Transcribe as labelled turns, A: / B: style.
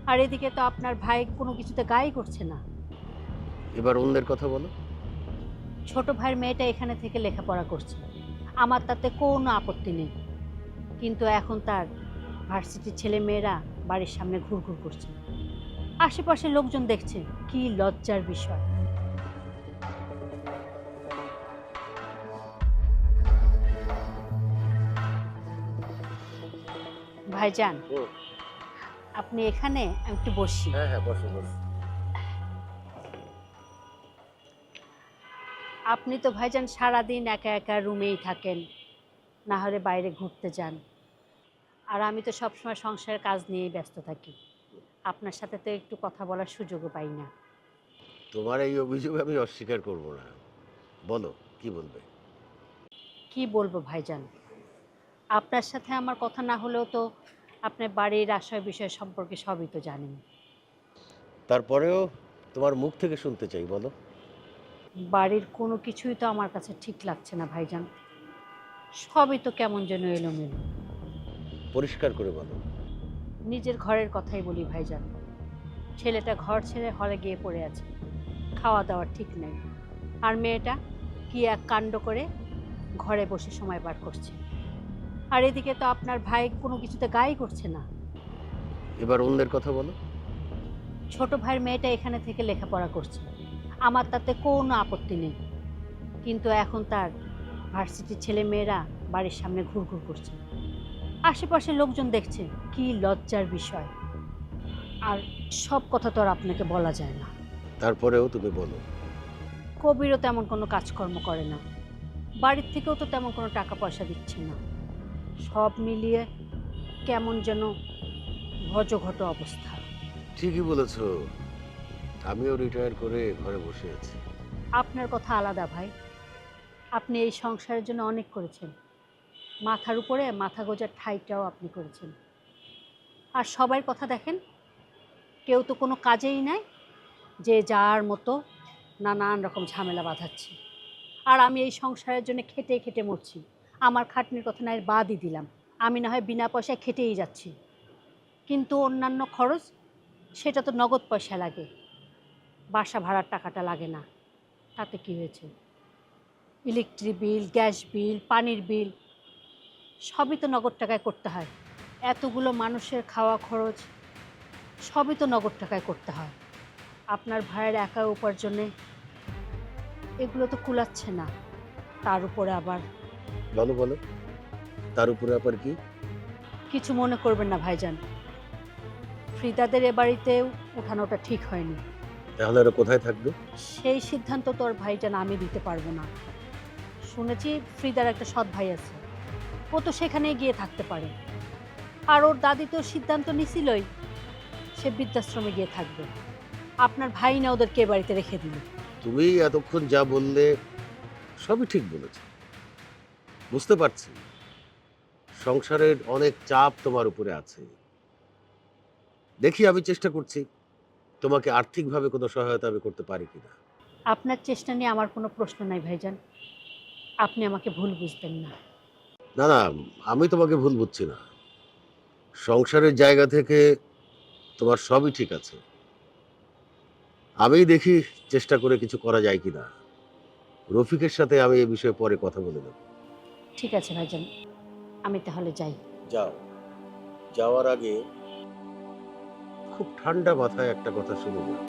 A: আর এদিকে তো আপনার ভাই কোনো কিছুতে গায়ে করছে না।
B: এবার অন্যের কথা বলো।
A: ছোট ভাইয়ের মেয়েটা এখানে থেকে লেখাপড়া করছে, আমার তাতে কোনো আপত্তি নেই। কিন্তু এখন তার ভার্সিটির ছেলে মেয়েরা বাড়ির সামনে ঘুরঘুর করছে, আশেপাশের লোকজন দেখছে, কি লজ্জার বিষয়। ভাইজান, আপনি এখানে, আমি একটু বসি।
B: হ্যাঁ হ্যাঁ, বসো বসো।
A: আপনি তো ভাইজান সারাদিন একা একা রুমেই থাকেন, না হলে বাইরে ঘুরতে যান। আর আমি তো সবসময় সংসারের কাজ নিয়েই ব্যস্ত থাকি, আপনার সাথে তো একটু কথা বলার সুযোগও পাই না।
B: তোমার এই অভিযোগ আমি অস্বীকার করব না। বলো, কি বলবে?
A: কি বলবো ভাইজান, আপনার সাথে আমার কথা না হলেও তো আপনার বাড়ির আশয় বিষয় সম্পর্কে সবই তো জানেন।
B: তারপরেও তোমার মুখ থেকে শুনতে চাই, বলো।
A: বাড়ির কোনো কিছুই তো আমার কাছে ঠিক লাগছে না ভাইজান, সবই তো কেমন যেন এলোমেলো।
B: পরিষ্কার করে বলো।
A: নিজের ঘরের কথাই বলি ভাইজান, ছেলেটা ঘর ছেড়ে হলে গিয়ে পড়ে আছে, খাওয়া দাওয়ার ঠিক নেই। আর মেয়েটা কি এক কাণ্ড করে ঘরে বসে সময় পার করছে। আর এদিকে তো আপনার ভাই কোনো কিছুতে গায়ে করছে না।
B: এবার অন্যের কথা বলো।
A: ছোট ভাইয়ের মেয়েটা এখানে থেকে লেখাপড়া করছে, আমার তাতে কোনো আপত্তি নেই। কিন্তু এখন তার ভার্সিটির ছেলে মেয়েরা বাড়ির সামনে ঘুরঘুর করছে, আশেপাশের লোকজন দেখছে, কি লজ্জার বিষয়। আর সব কথা তো আর আপনাকে বলা যায় না।
B: তারপরেও তুমি বলো।
A: কবিরও তেমন কোনো কাজকর্ম করে না, বাড়ির থেকেও তো তেমন কোনো টাকা পয়সা দিচ্ছে না। সব মিলিয়ে কেমন যেন ঘজঘট অবস্থা।
B: ঠিকই বলেছো, আমিও রিটায়ার করে ঘরে বসে আছি।
A: আপনার কথা আলাদা ভাই, আপনি এই সংসারের জন্য অনেক করেছেন, মাথার উপরে মাথা গোঁজার ঠাঁইটাও আপনি করেছেন। আর সবার কথা দেখেন, কেউ তো কোনো কাজেই নাই, যে যার মতো নানান রকম ঝামেলা বাঁধাচ্ছে। আর আমি এই সংসারের জন্য খেটে খেটে মরছি, আমার খাটনির কথা না বাদই দিলাম, আমি না হয় বিনা পয়সায় খেটেই যাচ্ছি, কিন্তু অন্যান্য খরচ সেটা তো নগদ পয়সা লাগে, বাসা ভাড়ার টাকাটা লাগে না। তাতে কি হয়েছে, ইলেকট্রিক বিল, গ্যাস বিল, পানির বিল সবই তো নগদ টাকায় করতে হয়। এতগুলো মানুষের খাওয়া খরচ সবই তো নগদ টাকায় করতে হয়। আপনার ভাইয়ের একা উপার্জনে এগুলো তো কুলাচ্ছে না, তার উপরে আবার।
B: বলো বলো, তার উপরে আবার কি?
A: কিছু মনে করবেন না ভাইজান, ফ্রিদাদের এ বাড়িতে উঠানোটা ঠিক হয়নি।
B: তাহলে ওরা কোথায় থাকবে?
A: সেই সিদ্ধান্ত তো আর ভাইজান আমি দিতে পারবো না। শুনেছি ফ্রিদার একটা সৎ ভাই আছে, ও তো সেখানেই গিয়ে থাকতে পারে। আর ওর দাদি তো সিদ্ধান্ত নিছিলই, সে বৃদ্ধাশ্রমে গিয়ে থাকবে। আপনার ভাই না ওদেরকে এ বাড়িতে রেখে দিল।
B: তুমি এতক্ষণ যা বললে সবই ঠিক বলেছ, বুঝতে পারছি সংসারের অনেক চাপ তোমার উপরে আছে। দেখি, আমি চেষ্টা করছি তোমাকে আর্থিকভাবে কোনো সহায়তা আমি করতে পারি কিনা।
A: আপনার চেষ্টা নিয়ে আমার কোনো প্রশ্ন নাই ভাইজান, আপনি আমাকে ভুল বুঝবেন না।
B: না না, আমি তোমাকে ভুল বুঝছি না। সংসারের জায়গা থেকে তোমার সবই ঠিক আছে। আমি দেখি চেষ্টা করে কিছু করা যায় কিনা। রফিকের সাথে আমি এই বিষয়ে পরে কথা বলে নেব।
A: ঠিক আছে ভাইজান, আমি তাহলে যাই।
B: যাও, যাওয়ার আগে খুব ঠান্ডা মাথায় একটা কথা শুনে যাও।